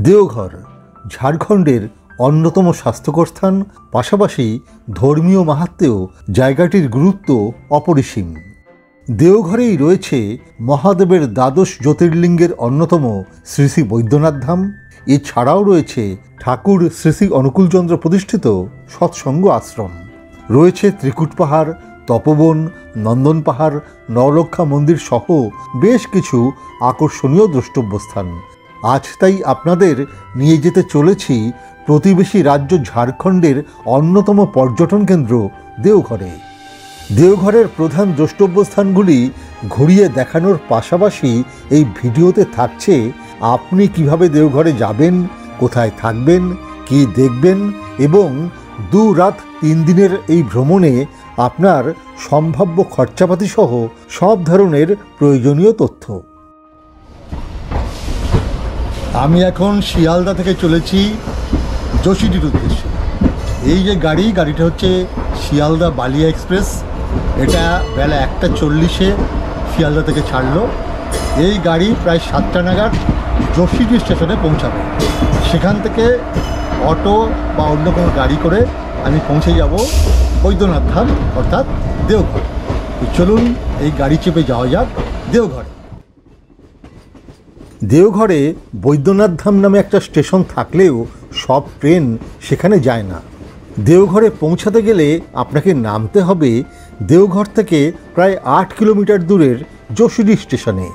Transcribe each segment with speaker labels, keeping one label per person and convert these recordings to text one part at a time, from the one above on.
Speaker 1: দেওঘর ঝাড়খণ্ডের অন্যতম স্বাস্থ্যকর স্থান, পাশাপাশি ধর্মীয় মাহাত্ম্যেও জায়গাটির গুরুত্ব অপরিসীম। দেওঘরেই রয়েছে মহাদেবের দ্বাদশ জ্যোতির্লিঙ্গের অন্যতম শ্রী শ্রী বৈদ্যনাথ ধাম। এছাড়াও রয়েছে ঠাকুর শ্রী শ্রী অনুকূলচন্দ্র প্রতিষ্ঠিত সৎসঙ্গ আশ্রম, রয়েছে ত্রিকুট পাহাড়, তপবন, নন্দন পাহাড়, নবলক্ষা মন্দির সহ বেশ কিছু আকর্ষণীয় দ্রষ্টব্য স্থান। আজ তাই আপনাদের নিয়ে যেতে চলেছি প্রতিবেশী রাজ্য ঝাড়খণ্ডের অন্যতম পর্যটন কেন্দ্র দেওঘরে। দেওঘরের প্রধান দ্রষ্টব্য স্থানগুলি ঘুরিয়ে দেখানোর পাশাপাশি এই ভিডিওতে থাকছে আপনি কিভাবে দেওঘরে যাবেন, কোথায় থাকবেন, কি দেখবেন এবং 2 রাত 3 দিনের এই ভ্রমণে আপনার সম্ভাব্য খরচাপাতি সহ সব ধরনের প্রয়োজনীয় তথ্য। আমি এখন শিয়ালদা থেকে চলেছি যোশীটির উদ্দেশ্যে। এই যে গাড়িটা হচ্ছে শিয়ালদা বালিয়া এক্সপ্রেস। এটা বেলা 1:40-এ শিয়ালদা থেকে ছাড়লো। এই গাড়ি প্রায় 7টা নাগাদ যোশীটি স্টেশনে পৌঁছাবে। সেখান থেকে অটো বা অন্য কোনো গাড়ি করে আমি পৌঁছে যাব বৈদ্যনাথ ধাম অর্থাৎ দেওঘর। চলুন এই গাড়ি চেপে যাওয়া যাক দেওঘরে। দেওঘরে বৈদ্যনাথ ধাম নামে একটা স্টেশন থাকলেও সব ট্রেন সেখানে যায় না। দেওঘরে পৌঁছাতে গেলে আপনাকে নামতে হবে দেওঘর থেকে প্রায় 8 কিলোমিটার দূরের যোশীটি স্টেশনে।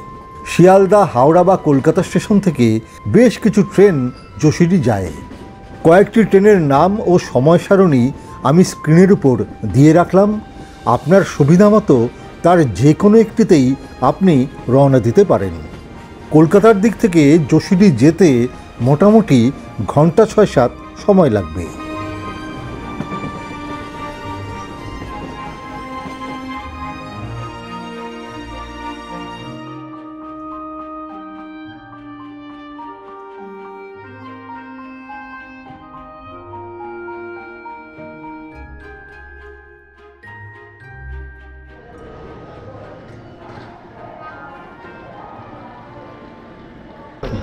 Speaker 1: শিয়ালদা, হাওড়া বা কলকাতা স্টেশন থেকে বেশ কিছু ট্রেন যোশীটি যায়। কয়েকটি ট্রেনের নাম ও সময় সারণী আমি স্ক্রিনের উপর দিয়ে রাখলাম। আপনার সুবিধা মতো তার যে কোনো একটিতেই আপনি রওনা দিতে পারেন। কলকাতার দিক থেকে যোশীটি যেতে মোটামুটি ঘন্টা 6-7 সময় লাগবে।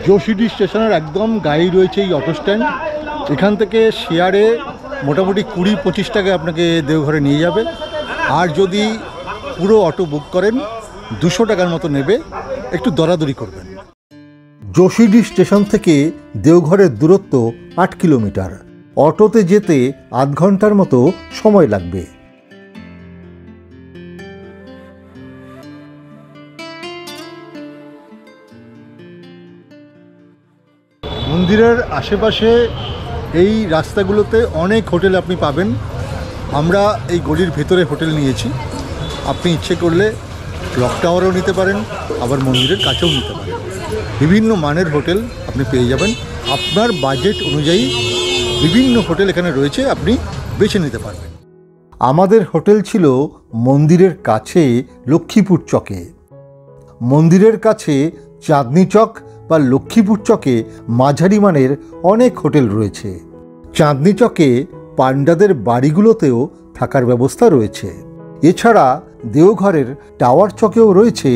Speaker 1: যোশীটি স্টেশনের একদম গাড়ি রয়েছে এই অটো স্ট্যান্ড। এখান থেকে শেয়ারে মোটামুটি 20-25 টাকায় আপনাকে দেওঘরে নিয়ে যাবে। আর যদি পুরো অটো বুক করেন 200 টাকার মতো নেবে, একটু দরাদরি করবেন। যোশীটি স্টেশন থেকে দেওঘরের দূরত্ব 8 কিলোমিটার। অটোতে যেতে আধ ঘন্টার মতো সময় লাগবে। মন্দিরের আশেপাশে এই রাস্তাগুলোতে অনেক হোটেল আপনি পাবেন। আমরা এই গলির ভেতরে হোটেল নিয়েছি। আপনি ইচ্ছে করলে ক্লক টাওয়ারও নিতে পারেন, আবার মন্দিরের কাছেও নিতে পারেন। বিভিন্ন মানের হোটেল আপনি পেয়ে যাবেন। আপনার বাজেট অনুযায়ী বিভিন্ন হোটেল এখানে রয়েছে, আপনি বেছে নিতে পারবেন। আমাদের হোটেল ছিল মন্দিরের কাছে লক্ষ্মীপুর চকে। মন্দিরের কাছে চাঁদনি চক বা লক্ষ্মীপুর চকে মাঝারি মানের অনেক হোটেল রয়েছে। চাঁদনি চকে পাণ্ডাদের বাড়িগুলোতেও থাকার ব্যবস্থা রয়েছে। এছাড়া দেওঘরের টাওয়ার চকেও রয়েছে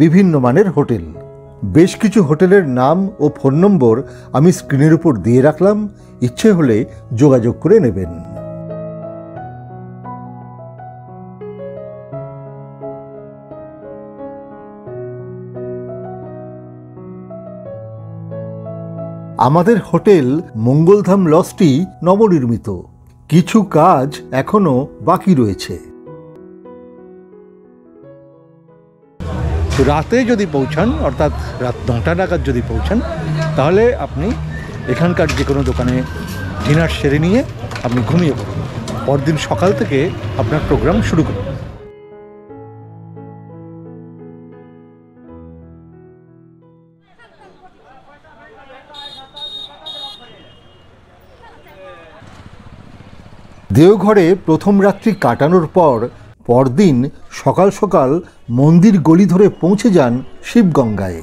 Speaker 1: বিভিন্ন মানের হোটেল। বেশ কিছু হোটেলের নাম ও ফোন নম্বর আমি স্ক্রিনের উপর দিয়ে রাখলাম, ইচ্ছে হলে যোগাযোগ করে নেবেন। আমাদের হোটেল মঙ্গলধাম লজটি নবনির্মিত, কিছু কাজ এখনো বাকি রয়েছে। রাতে যদি পৌঁছান, অর্থাৎ রাত 9টা নাগাদ যদি পৌঁছান, তাহলে আপনি এখানকার যে কোনো দোকানে ডিনার সেরে নিয়ে আপনি ঘুমিয়ে পড়ুন। পরদিন সকাল থেকে আপনার প্রোগ্রাম শুরু করুন। দেওঘরে প্রথম রাত্রি কাটানোর পর পরদিন সকাল সকাল মন্দির গলি ধরে পৌঁছে যান শিবগঙ্গায়।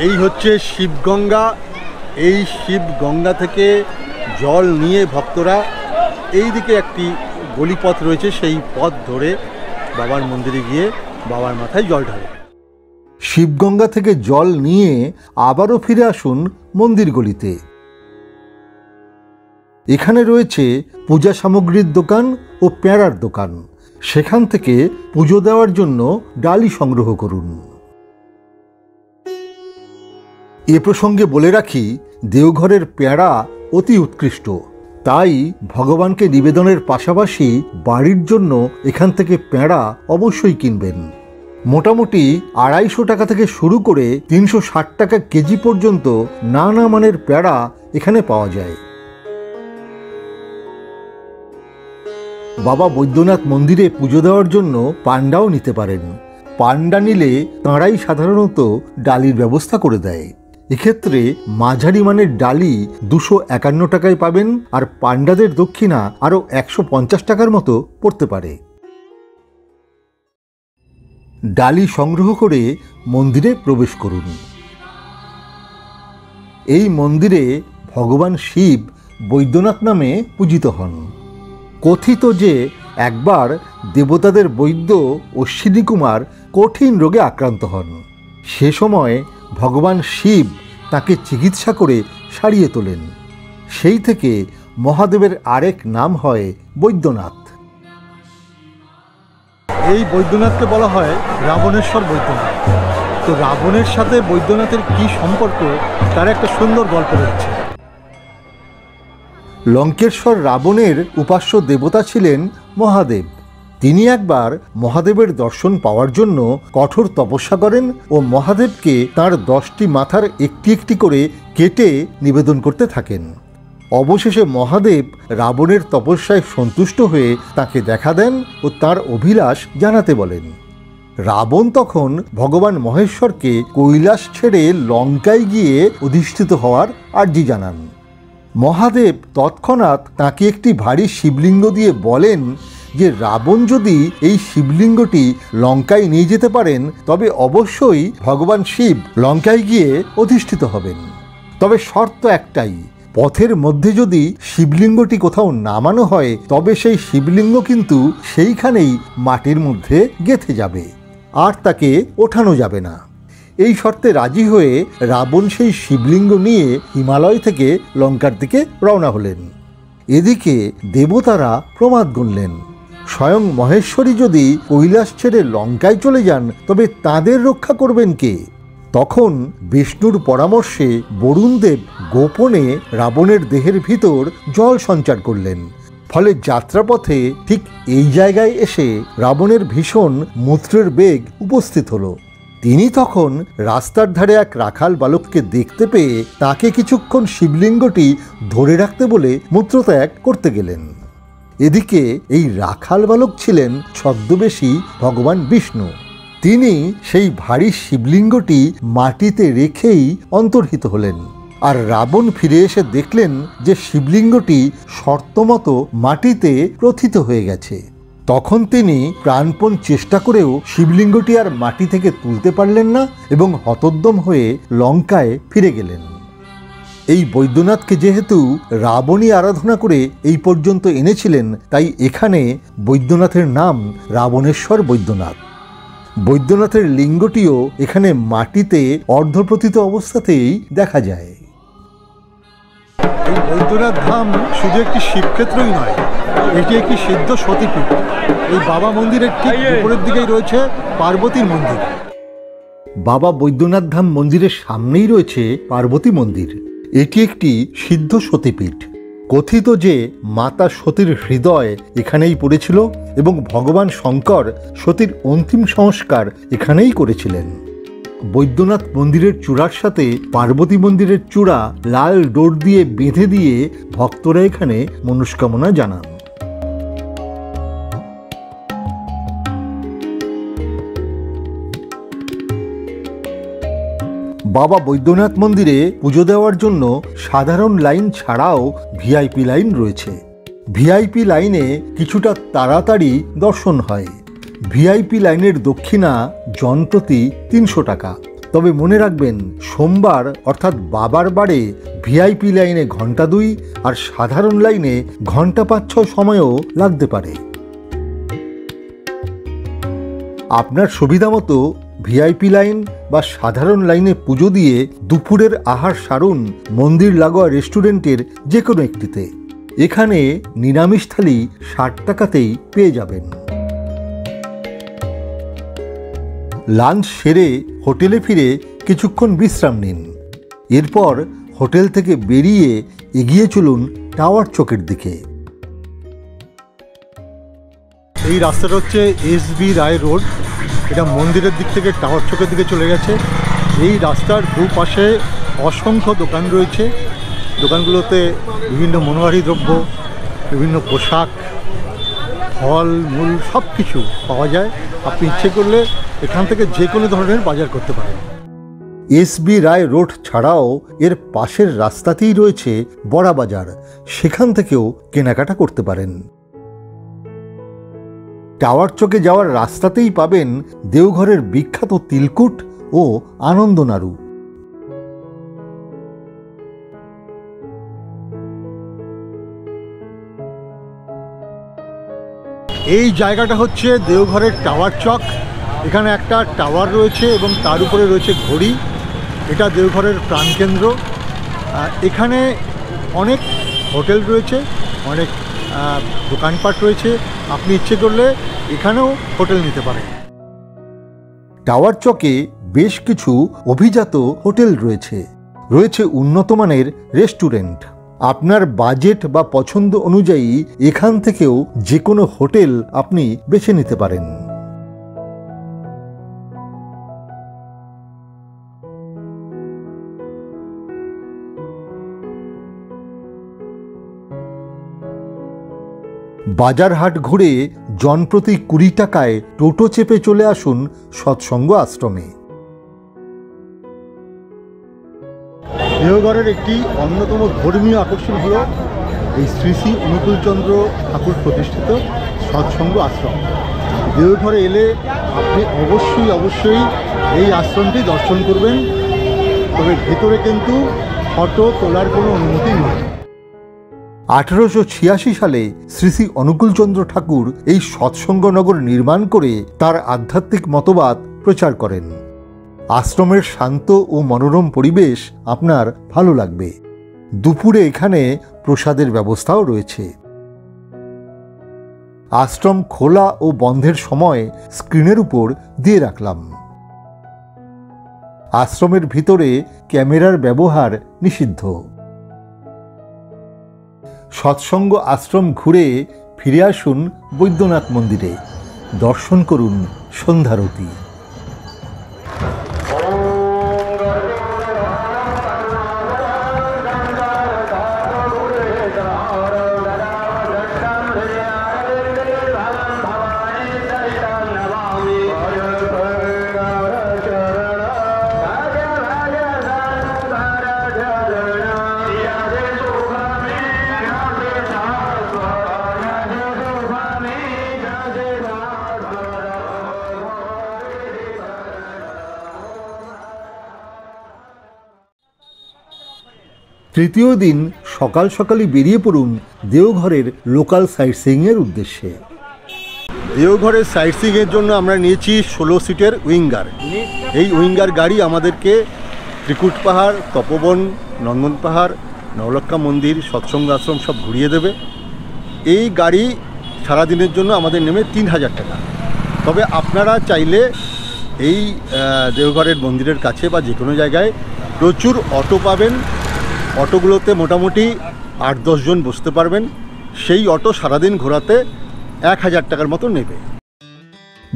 Speaker 1: এই হচ্ছে শিবগঙ্গা। এই শিবগঙ্গা থেকে জল নিয়ে ভক্তরা এই দিকে একটি গলিপথ রয়েছে, সেই পথ ধরে বাবার মন্দিরে গিয়ে বাবার মাথায় জল ঢালে। শিবগঙ্গা থেকে জল নিয়ে আবারও ফিরে আসুন মন্দির গলিতে। এখানে রয়েছে পূজা সামগ্রীর দোকান ও পেয়ারার দোকান। সেখান থেকে পুজো দেওয়ার জন্য ডালি সংগ্রহ করুন। এ প্রসঙ্গে বলে রাখি, দেওঘরের পেয়ারা অতি উৎকৃষ্ট, তাই ভগবানকে নিবেদনের পাশাপাশি বাড়ির জন্য এখান থেকে পেয়ারা অবশ্যই কিনবেন। মোটামুটি 250 টাকা থেকে শুরু করে 360 টাকা কেজি পর্যন্ত নানা মানের পেয়ারা এখানে পাওয়া যায়। বাবা বৈদ্যনাথ মন্দিরে পুজো দেওয়ার জন্য পান্ডাও নিতে পারেন। পান্ডা নিলে তাঁরাই সাধারণত ডালির ব্যবস্থা করে দেয়। এক্ষেত্রে মাঝারি মানের ডালি 251 টাকায় পাবেন, আর পান্ডাদের দক্ষিণা আরও 150 টাকার মতো পড়তে পারে। ডালি সংগ্রহ করে মন্দিরে প্রবেশ করুন। এই মন্দিরে ভগবান শিব বৈদ্যনাথ নামে পূজিত হন। কথিত যে একবার দেবতাদের বৈদ্য অশ্বিনী কুমার কঠিন রোগে আক্রান্ত হন। সে সময় ভগবান শিব তাকে চিকিৎসা করে সারিয়ে তোলেন। সেই থেকে মহাদেবের আরেক নাম হয় বৈদ্যনাথ।
Speaker 2: এই বৈদ্যনাথকে বলা হয় রাবণেশ্বর বৈদ্যনাথ। তো রাবণের সাথে বৈদ্যনাথের কি সম্পর্ক, তার একটা সুন্দর গল্প রয়েছে।
Speaker 1: লঙ্কেশ্বর রাবণের উপাস্য দেবতা ছিলেন মহাদেব। তিনি একবার মহাদেবের দর্শন পাওয়ার জন্য কঠোর তপস্যা করেন ও মহাদেবকে তাঁর 10টি মাথার একটি একটি করে কেটে নিবেদন করতে থাকেন। অবশেষে মহাদেব রাবণের তপস্যায় সন্তুষ্ট হয়ে তাকে দেখা দেন ও তার অভিলাষ জানাতে বলেন। রাবণ তখন ভগবান মহেশ্বরকে কৈলাস ছেড়ে লঙ্কায় গিয়ে অধিষ্ঠিত হওয়ার আর্জি জানান। মহাদেব তৎক্ষণাৎ তাকে একটি ভারী শিবলিঙ্গ দিয়ে বলেন যে রাবণ যদি এই শিবলিঙ্গটি লঙ্কায় নিয়ে যেতে পারেন তবে অবশ্যই ভগবান শিব লঙ্কায় গিয়ে অধিষ্ঠিত হবেন। তবে শর্ত একটাই, পথের মধ্যে যদি শিবলিঙ্গটি কোথাও নামানো হয় তবে সেই শিবলিঙ্গ কিন্তু সেইখানেই মাটির মধ্যে গেঁথে যাবে, আর তাকে ওঠানো যাবে না। এই শর্তে রাজি হয়ে রাবণ সেই শিবলিঙ্গ নিয়ে হিমালয় থেকে লঙ্কার দিকে রওনা হলেন। এদিকে দেবতারা প্রমাদ গুনলেন, স্বয়ং মহেশ্বরী যদি কৈলাস ছেড়ে লঙ্কায় চলে যান তবে তাদের রক্ষা করবেন কে? তখন বিষ্ণুর পরামর্শে বরুণদেব গোপনে রাবণের দেহের ভিতর জল সঞ্চার করলেন। ফলে যাত্রাপথে ঠিক এই জায়গায় এসে রাবণের ভীষণ মূত্রের বেগ উপস্থিত হলো। তিনি তখন রাস্তার ধারে এক রাখাল বালককে দেখতে পেয়ে তাকে কিছুক্ষণ শিবলিঙ্গটি ধরে রাখতে বলে মূত্রত্যাগ করতে গেলেন। এদিকে এই রাখাল বালক ছিলেন ছদ্মবেশী ভগবান বিষ্ণু। তিনি সেই ভারী শিবলিঙ্গটি মাটিতে রেখেই অন্তর্হিত হলেন। আর রাবণ ফিরে এসে দেখলেন যে শিবলিঙ্গটি শর্তমতো মাটিতে প্রথিত হয়ে গেছে। তখন তিনি প্রাণপণ চেষ্টা করেও শিবলিঙ্গটি আর মাটি থেকে তুলতে পারলেন না এবং হতোদ্যম হয়ে লঙ্কায় ফিরে গেলেন। এই বৈদ্যনাথকে যেহেতু রাবণী আরাধনা করে এই পর্যন্ত এনেছিলেন, তাই এখানে বৈদ্যনাথের নাম রাবণেশ্বর বৈদ্যনাথ। বৈদ্যনাথের লিঙ্গটিও এখানে মাটিতে অর্ধপ্রথিত অবস্থাতেই দেখা যায়।
Speaker 2: এই বৈদ্যনাথ ধাম শুধু একটি শিবক্ষেত্রই নয়, এটি একটি সিদ্ধ সতীপীঠ। এই বাবা মন্দিরের ঠিক উপরের দিকেই রয়েছে পার্বতীর মন্দির।
Speaker 1: বাবা বৈদ্যনাথ ধাম মন্দিরের সামনেই রয়েছে পার্বতী মন্দির। এটি একটি সিদ্ধ সতীপীঠ। কথিত যে মাতা সতীর হৃদয় এখানেই পড়েছিল এবং ভগবান শঙ্কর সতীর অন্তিম সংস্কার এখানেই করেছিলেন। বৈদ্যনাথ মন্দিরের চূড়ার সাথে পার্বতী মন্দিরের চূড়া লাল ডোর দিয়ে বেঁধে দিয়ে ভক্তরা এখানে মনস্কামনা জানান। বাবা বৈদ্যনাথ মন্দিরে পুজো দেওয়ার জন্য সাধারণ লাইন ছাড়াও ভিআইপি লাইন রয়েছে। ভিআইপি লাইনে কিছুটা তাড়াতাড়ি দর্শন হয়। ভিআইপি লাইনের দক্ষিণা জনপ্রতি 300 টাকা। তবে মনে রাখবেন, সোমবার অর্থাৎ বাবার বারে ভিআইপি লাইনে ঘন্টা 2 আর সাধারণ লাইনে ঘন্টা 5-6 সময়ও লাগতে পারে। আপনার সুবিধা মতো ভিআইপি লাইন বা সাধারণ লাইনে পুজো দিয়ে দুপুরের আহার সারুন মন্দির লাগোয়া রেস্টুরেন্টের যে কোনো একটিতে। এখানে নিরামিষ থালি 60 টাকাতেই পেয়ে যাবেন। লাঞ্চ সেরে হোটেলে ফিরে কিছুক্ষণ বিশ্রাম নিন। এরপর হোটেল থেকে বেরিয়ে এগিয়ে চলুন টাওয়ার চকের দিকে।
Speaker 2: এই রাস্তাটা হচ্ছে এসবি রায় রোড। এটা মন্দিরের দিক থেকে টাওয়ার চকের দিকে চলে গেছে। এই রাস্তার দুপাশে অসংখ্য দোকান রয়েছে। দোকানগুলোতে বিভিন্ন মনোহারী দ্রব্য, বিভিন্ন পোশাক, ফল মূল সব কিছু পাওয়া যায়। আপনি ইচ্ছে করলে এখান থেকে যে কোনো ধরনের বাজার করতে পারেন।
Speaker 1: এসবি রায় রোড ছাড়াও এর পাশের রাস্তাতেই রয়েছে বড়া বাজার, সেখান থেকেও কেনাকাটা করতে পারেন। টাওয়ার চকে যাওয়ার রাস্তাতেই পাবেন দেওঘরের বিখ্যাত তিলকুট ও আনন্দনাড়ু।
Speaker 2: এই জায়গাটা হচ্ছে দেওঘরের টাওয়ার চক। এখানে একটা টাওয়ার রয়েছে এবং তার উপরে রয়েছে ঘড়ি। এটা দেওঘরের প্রাণকেন্দ্র। এখানে অনেক হোটেল রয়েছে, অনেক দোকানপাট রয়েছে। আপনি ইচ্ছে করলে এখানেও হোটেল নিতে পারেন।
Speaker 1: টাওয়ার চকে বেশ কিছু অভিজাত হোটেল রয়েছে, রয়েছে উন্নত মানের রেস্টুরেন্ট। আপনার বাজেট বা পছন্দ অনুযায়ী এখান থেকেও যে কোনো হোটেল আপনি বেছে নিতে পারেন। বাজার হাট ঘুরে জনপ্রতি 20 টাকায় টোটো চেপে চলে আসুন সৎসঙ্গ আশ্রমে।
Speaker 2: দেওঘরের একটি অন্যতম ধর্মীয় আকর্ষণ হলো এই শ্রী শ্রী অনুকূলচন্দ্র ঠাকুর প্রতিষ্ঠিত সৎসঙ্গ আশ্রম। দেওঘরে এলে আপনি অবশ্যই এই আশ্রমটি দর্শন করবেন। তবে ভেতরে কিন্তু ফটো তোলার কোনো অনুমতি নেই।
Speaker 1: 1886 সালে শ্রী শ্রী অনুকূলচন্দ্র ঠাকুর এই সৎসঙ্গনগর নির্মাণ করে তার আধ্যাত্মিক মতবাদ প্রচার করেন। আশ্রমের শান্ত ও মনোরম পরিবেশ আপনার ভালো লাগবে। দুপুরে এখানে প্রসাদের ব্যবস্থাও রয়েছে। আশ্রম খোলা ও বন্ধের সময় স্ক্রিনের উপর দিয়ে রাখলাম। আশ্রমের ভিতরে ক্যামেরার ব্যবহার নিষিদ্ধ। সৎসঙ্গ আশ্রম ঘুরে ফিরে আসুন বৈদ্যনাথ মন্দিরে, দর্শন করুন সন্ধ্যারতি। তৃতীয় দিন সকাল সকালই বেরিয়ে পড়ুন দেওঘরের লোকাল সাইট সিইংয়ের উদ্দেশ্যে।
Speaker 2: দেওঘরের সাইট সিইংয়ের জন্য আমরা নিয়েছি 16 সিটের উইঙ্গার। এই উইঙ্গার গাড়ি আমাদেরকে ত্রিকুট পাহাড়, তপবন, নন্দন পাহাড়, নবলক্ষা মন্দির, সৎসঙ্গ আশ্রম সব ঘুরিয়ে দেবে। এই গাড়ি সারাদিনের জন্য আমাদের নেমে 3000 টাকা। তবে আপনারা চাইলে এই দেওঘরের মন্দিরের কাছে বা যে কোনো জায়গায় প্রচুর অটো পাবেন। অটোগুলোতে মোটামুটি 8-10 জন বসতে পারবেন। সেই অটো সারাদিন ঘোরাতে 1000 টাকার মতো নেবে।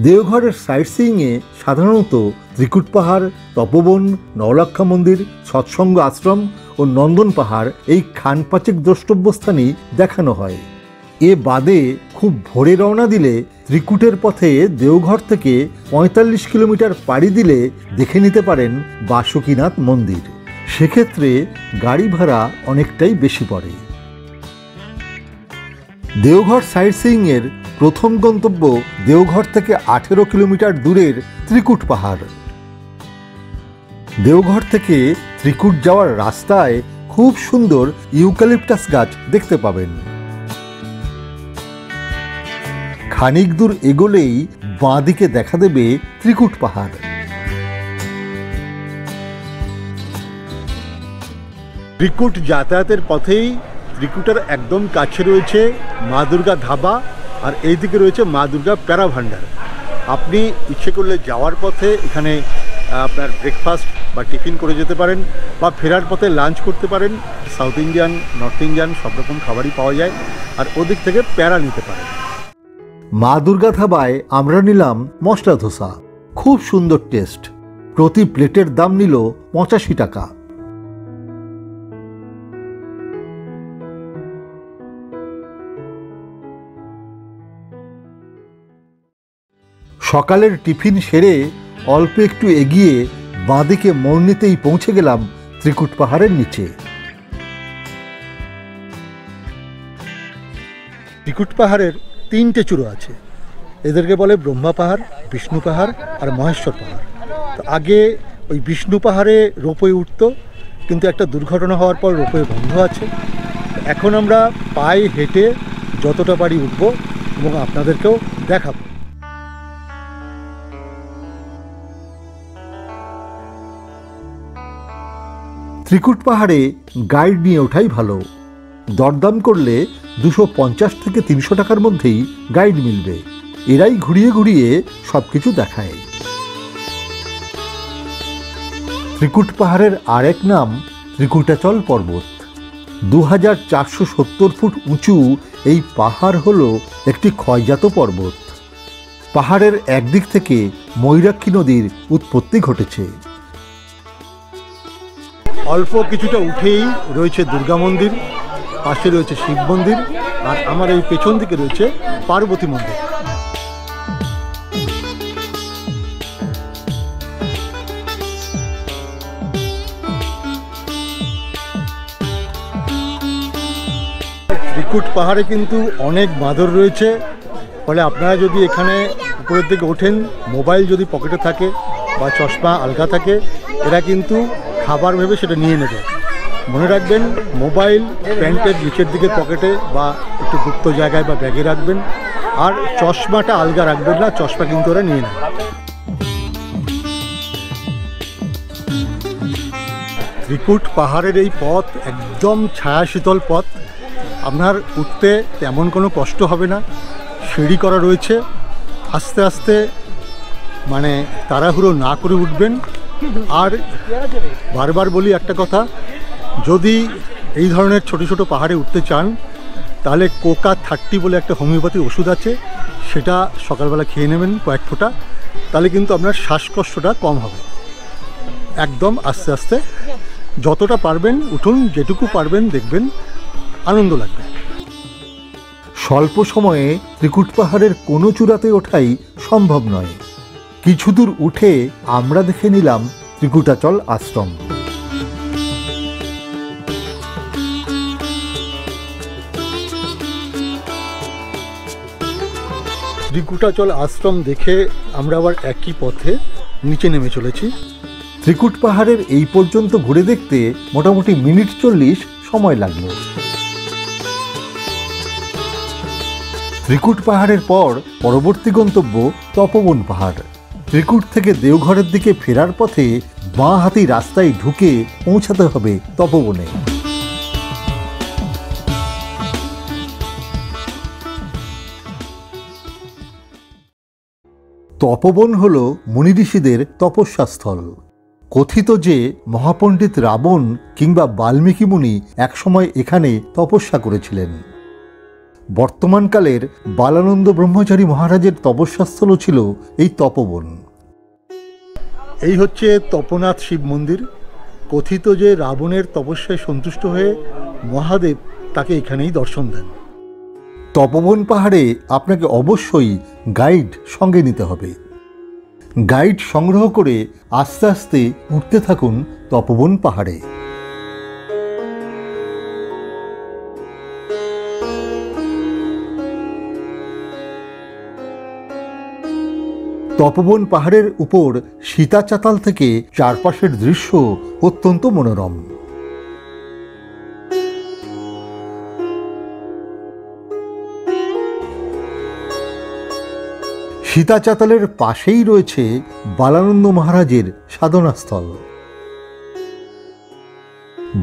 Speaker 1: দেওঘরের সাইট সিইংয়ে সাধারণত ত্রিকুট পাহাড়, তপবন, নবলক্ষা মন্দির, সৎসঙ্গ আশ্রম ও নন্দন পাহাড় এই খানপাচিক দ্রষ্টব্য স্থানই দেখানো হয়। এ বাদে খুব ভোরে রওনা দিলে ত্রিকুটের পথে দেওঘর থেকে 45 কিলোমিটার পাড়ি দিলে দেখে নিতে পারেন বাসুকীনাথ মন্দির। সেক্ষেত্রে গাড়ি ভাড়া অনেকটাই বেশি পড়ে। দেওঘর সাইট সিইংয়ের প্রথম গন্তব্য দেওঘর থেকে 18 কিলোমিটার দূরের ত্রিকুট পাহাড়। দেওঘর থেকে ত্রিকুট যাওয়ার রাস্তায় খুব সুন্দর ইউক্যালিপটাস গাছ দেখতে পাবেন। খানিক দূর এগোলেই বাঁ দিকে দেখা দেবে ত্রিকুট পাহাড়।
Speaker 2: ত্রিকুট যাতায়াতের পথেই ত্রিকুটার একদম কাছে রয়েছে মা দুর্গা ধাবা, আর এই দিকে রয়েছে মা দুর্গা প্যারা ভান্ডার। আপনি ইচ্ছে করলে যাওয়ার পথে এখানে আপনার ব্রেকফাস্ট বা টিফিন করে যেতে পারেন, বা ফেরার পথে লাঞ্চ করতে পারেন। সাউথ ইন্ডিয়ান, নর্থ ইন্ডিয়ান সব রকম খাবারই পাওয়া যায়, আর ওদিক থেকে প্যারা নিতে পারেন।
Speaker 1: মা দুর্গা ধাবায় আমরা নিলাম মশলা ধোসা, খুব সুন্দর টেস্ট। প্রতি প্লেটের দাম নিল 85 টাকা। সকালের টিফিন সেরে অল্প একটু এগিয়ে বাঁদিকে মোড় নিতেই পৌঁছে গেলাম ত্রিকুট পাহাড়ের নিচে।
Speaker 2: ত্রিকুট পাহাড়ের 3টে চূড়ো আছে, এদেরকে বলে ব্রহ্মা পাহাড়, বিষ্ণু পাহাড় আর মহেশ্বর পাহাড়। তো আগে ওই বিষ্ণু পাহাড়ে রোপওয়ে উঠতো, কিন্তু একটা দুর্ঘটনা হওয়ার পর রোপওয়ে বন্ধ আছে। এখন আমরা পায়ে হেঁটে যতটা পারি উঠব এবং আপনাদেরকেও দেখাবো।
Speaker 1: ত্রিকুট পাহাড়ে গাইড নিয়ে ওঠাই ভালো। দরদাম করলে 250 থেকে 300 টাকার মধ্যেই গাইড মিলবে। এরাই ঘুরিয়ে ঘুরিয়ে সবকিছু দেখায়। ত্রিকুট পাহাড়ের আরেক নাম ত্রিকুটাচল পর্বত। 2470 ফুট উঁচু এই পাহাড় হলো একটি ক্ষয়জাত পর্বত। পাহাড়ের একদিক থেকে ময়ূরাক্ষী নদীর উৎপত্তি ঘটেছে।
Speaker 2: অল্প কিছুটা উঠেই রয়েছে দুর্গা মন্দির, পাশে রয়েছে শিব মন্দির, আর আমার এই পেছন দিকে রয়েছে পার্বতী মন্দির। ত্রিকুট পাহাড়ে কিন্তু অনেক বাঁদর রয়েছে, ফলে আপনারা যদি এখানে উপরের দিকে ওঠেন, মোবাইল যদি পকেটে থাকে বা চশমা আলগা থাকে, এরা কিন্তু খাবার ভেবে সেটা নিয়ে নেবে। মনে রাখবেন, মোবাইল প্যান্টের নিচের দিকে পকেটে বা একটু গুপ্ত জায়গায় বা ব্যাগে রাখবেন, আর চশমাটা আলগা রাখবেন না, চশমা কিন্তু ওরা নিয়ে নেবে। ত্রিকুট পাহাড়ের এই পথ একদম ছায়া শীতল পথ। আপনার উঠতে তেমন কোনো কষ্ট হবে না, সিঁড়ি করা রয়েছে। আস্তে আস্তে মানে তাড়াহুড়ো না করে উঠবেন। আর বারবার বলি একটা কথা, যদি এই ধরনের ছোট ছোট পাহাড়ে উঠতে চান, তাহলে কোকা 30 বলে একটা হোমিওপ্যাথি ওষুধ আছে, সেটা সকালবেলা খেয়ে নেবেন কয়েক ফোঁটা, তাহলে কিন্তু আপনার শ্বাসকষ্টটা কম হবে। একদম আস্তে আস্তে যতটা পারবেন উঠুন, যেটুকু পারবেন দেখবেন আনন্দ লাগবে।
Speaker 1: স্বল্প সময়ে ত্রিকুট পাহাড়ের কোনো চূড়াতে ওঠাই সম্ভব নয়। কিছু দূর উঠে আমরা দেখে নিলাম ত্রিকুটাচল আশ্রম।
Speaker 2: ত্রিকুটাচল আশ্রম দেখে আমরা আবার একই পথে নিচে নেমে চলেছি।
Speaker 1: ত্রিকুট পাহাড়ের এই পর্যন্ত ঘুরে দেখতে মোটামুটি মিনিট 40 সময় লাগলো। ত্রিকুট পাহাড়ের পর পরবর্তী গন্তব্য তপোবন পাহাড়। ত্রিকুট থেকে দেওঘরের দিকে ফেরার পথে বাঁ হাতি রাস্তায় ঢুকে পৌঁছাতে হবে তপোবনে। তপোবন হল মুনি ঋষিদের তপস্যাস্থল। কথিত যে মহাপণ্ডিত রাবণ কিংবা বাল্মীকি মুনি একসময় এখানে তপস্যা করেছিলেন। বর্তমানকালের বালানন্দ ব্রহ্মচারী মহারাজের তপস্যাস্থলও ছিল এই তপোবন।
Speaker 2: এই হচ্ছে তপোনাথ শিব মন্দির। কথিত যে রাবণের তপস্যায় সন্তুষ্ট হয়ে মহাদেব তাকে এখানেই দর্শন দেন।
Speaker 1: তপোবন পাহাড়ে আপনাকে অবশ্যই গাইড সঙ্গে নিতে হবে। গাইড সংগ্রহ করে আস্তে আস্তে উঠতে থাকুন তপোবন পাহাড়ে। তপোবন পাহাড়ের উপর সীতা চাতাল থেকে চারপাশের দৃশ্য অত্যন্ত মনোরম। সীতা চাতালের পাশেই রয়েছে বালানন্দ মহারাজের সাধনাস্থল।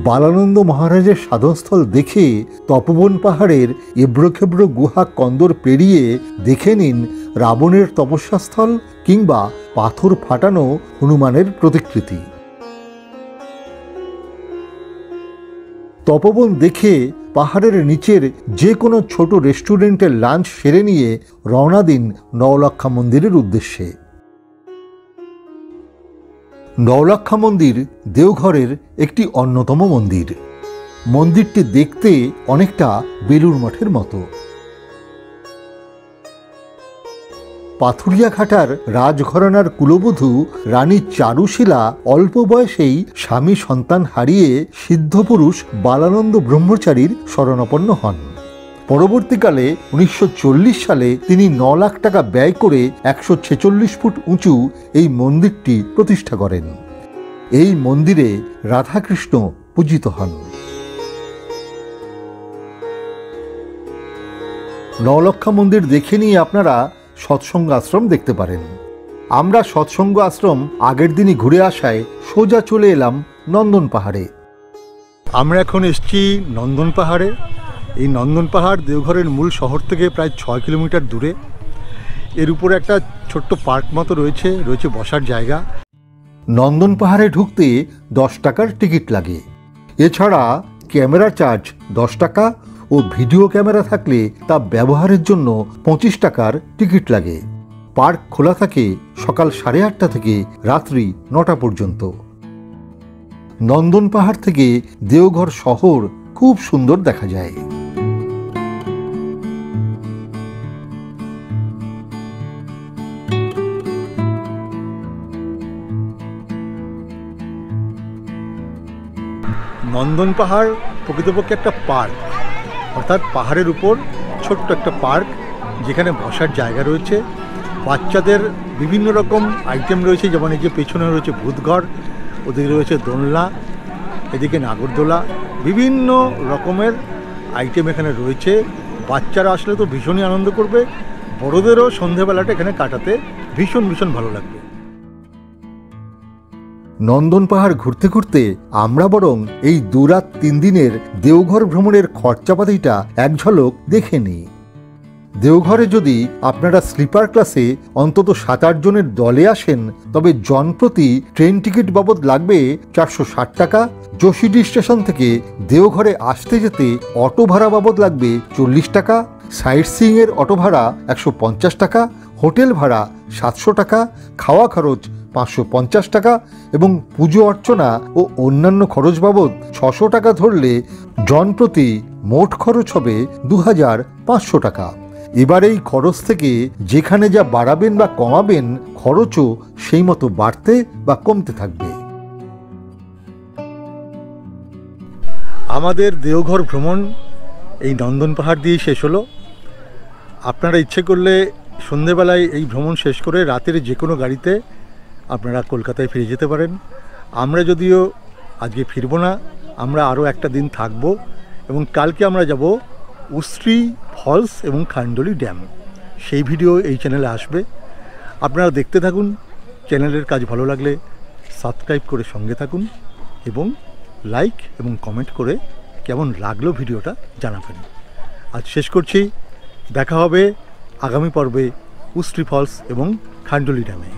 Speaker 1: বালানন্দ মহারাজের সাধনস্থল দেখে তপোবন পাহাড়ের এবড়োখেবড়ো গুহা কন্দর পেরিয়ে দেখে নিন রাবণের তপস্যাস্থল কিংবা পাথর ফাটানো হনুমানের প্রতিকৃতি। তপোবন দেখে পাহাড়ের নিচের যে কোনো ছোট রেস্টুরেন্টের লাঞ্চ সেরে নিয়ে রওনা দিন নওলক্ষা মন্দিরের উদ্দেশ্যে। নওলক্ষা মন্দির দেওঘরের একটি অন্যতম মন্দির। মন্দিরটি দেখতে অনেকটা বেলুড় মঠের মতো। পাথুরিয়াঘাটার রাজঘরানার কুলবধূ রানী চারুশীলা অল্প বয়সেই স্বামী সন্তান হারিয়ে সিদ্ধপুরুষ বালানন্দ ব্রহ্মচারীর শরণাপন্ন হন। পরবর্তীকালে 1940 সালে তিনি 9 লাখ টাকা ব্যয় করে 146 ফুট উঁচু এই মন্দিরটি প্রতিষ্ঠা করেন। এই মন্দিরে রাধাকৃষ্ণ পূজিত হন। নওলক্ষা মন্দির দেখে নিয়ে আপনারা সৎসঙ্গ আশ্রম দেখতে পারেন। আমরা সৎসঙ্গ আশ্রম আগের দিনই ঘুরে আসায় সোজা চলে এলাম নন্দন পাহাড়ে।
Speaker 2: আমরা এখন এসেছি নন্দন পাহাড়ে। এই নন্দন পাহাড় দেওঘরের মূল শহর থেকে প্রায় 6 কিলোমিটার দূরে। এর উপরে একটা ছোট্ট পার্ক মতো রয়েছে বসার জায়গা।
Speaker 1: নন্দন পাহাড়ে ঢুকতে 10 টাকার টিকিট লাগে। এছাড়া ক্যামেরা চার্জ 10 টাকা ও ভিডিও ক্যামেরা থাকলে তা ব্যবহারের জন্য 25 টাকার টিকিট লাগে। পার্ক খোলা থাকে সকাল 8:30 থেকে রাত্রি 9টা পর্যন্ত। নন্দন পাহাড় থেকে দেওঘর শহর খুব সুন্দর দেখা যায়।
Speaker 2: নন্দন পাহাড় প্রকৃতপক্ষে একটা পার্ক, অর্থাৎ পাহাড়ের উপর ছোট্ট একটা পার্ক, যেখানে বসার জায়গা রয়েছে। বাচ্চাদের বিভিন্ন রকম আইটেম রয়েছে, যেমন এই যে পেছনে রয়েছে ভূতঘর, ওদিকে রয়েছে দোলনা, এদিকে নাগরদোলা, বিভিন্ন রকমের আইটেম এখানে রয়েছে। বাচ্চারা আসলে তো ভীষণই আনন্দ করবে, বড়োদেরও সন্ধেবেলাটা এখানে কাটাতে ভীষণ ভালো লাগবে।
Speaker 1: নন্দন পাহাড় ঘুরতে ঘুরতে আমরা বরং এই 2 রাত 3 দিনের দেওঘর ভ্রমণের খরচাপাতিটা এক ঝলক দেখে নিই। দেওঘরে যদি আপনারা স্লিপার ক্লাসে অন্তত 7-8 জনের দলে আসেন, তবে জনপ্রতি ট্রেন টিকিট বাবদ লাগবে 460 টাকা। যোশীডি স্টেশন থেকে দেওঘরে আসতে যেতে অটো ভাড়া বাবদ লাগবে 40 টাকা। সাইট সিইং এর অটো ভাড়া 150 টাকা, হোটেল ভাড়া 700 টাকা, খাওয়া খরচ 550 টাকা এবং পুজো অর্চনা ও অন্যান্য খরচ বাবদ 600 টাকা ধরলে জনপ্রতি মোট খরচ হবে 2500 টাকা। এবার এই খরচ থেকে যেখানে যা বাড়াবেন বা কমাবেন, খরচও সেই মতো বাড়তে বা কমতে থাকবে।
Speaker 2: আমাদের দেওঘর ভ্রমণ এই নন্দন পাহাড় দিয়েই শেষ হলো। আপনারা ইচ্ছে করলে সন্ধেবেলায় এই ভ্রমণ শেষ করে রাতের যে কোনো গাড়িতে আপনারা কলকাতায় ফিরে যেতে পারেন। আমরা যদিও আজকে ফিরবো না, আমরা আরও একটা দিন থাকবো এবং কালকে আমরা যাব উশ্রী ফলস এবং খান্ডলি ড্যাম। সেই ভিডিও এই চ্যানেলে আসবে, আপনারা দেখতে থাকুন। চ্যানেলের কাজ ভালো লাগলে সাবস্ক্রাইব করে সঙ্গে থাকুন এবং লাইক এবং কমেন্ট করে কেমন লাগলো ভিডিওটা জানাবেন। আজ শেষ করছি, দেখা হবে আগামী পর্বে উশ্রী ফলস এবং খান্ডলি ড্যামে।